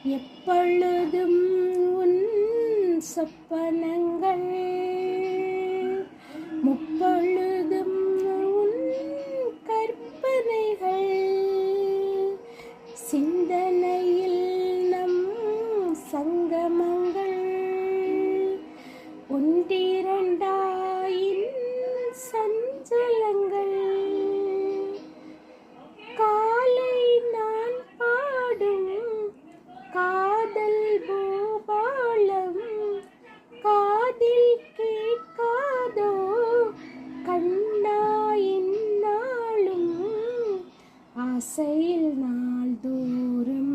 எப்பொழுதும் உன் சொப்பனங்கள் முப்பொழுதும் உன் கற்பனைகள் சிந்தனையில் நம் சங்கமங்கள் ஒன்றிரண்டாயின் சஞ்சலங்கள் காலை நான் பாடும் காதல் பூபாலம் காதில் கேட்காதோ கண்ணாயின் நாளும் ஆசையில் நாள்தோறும்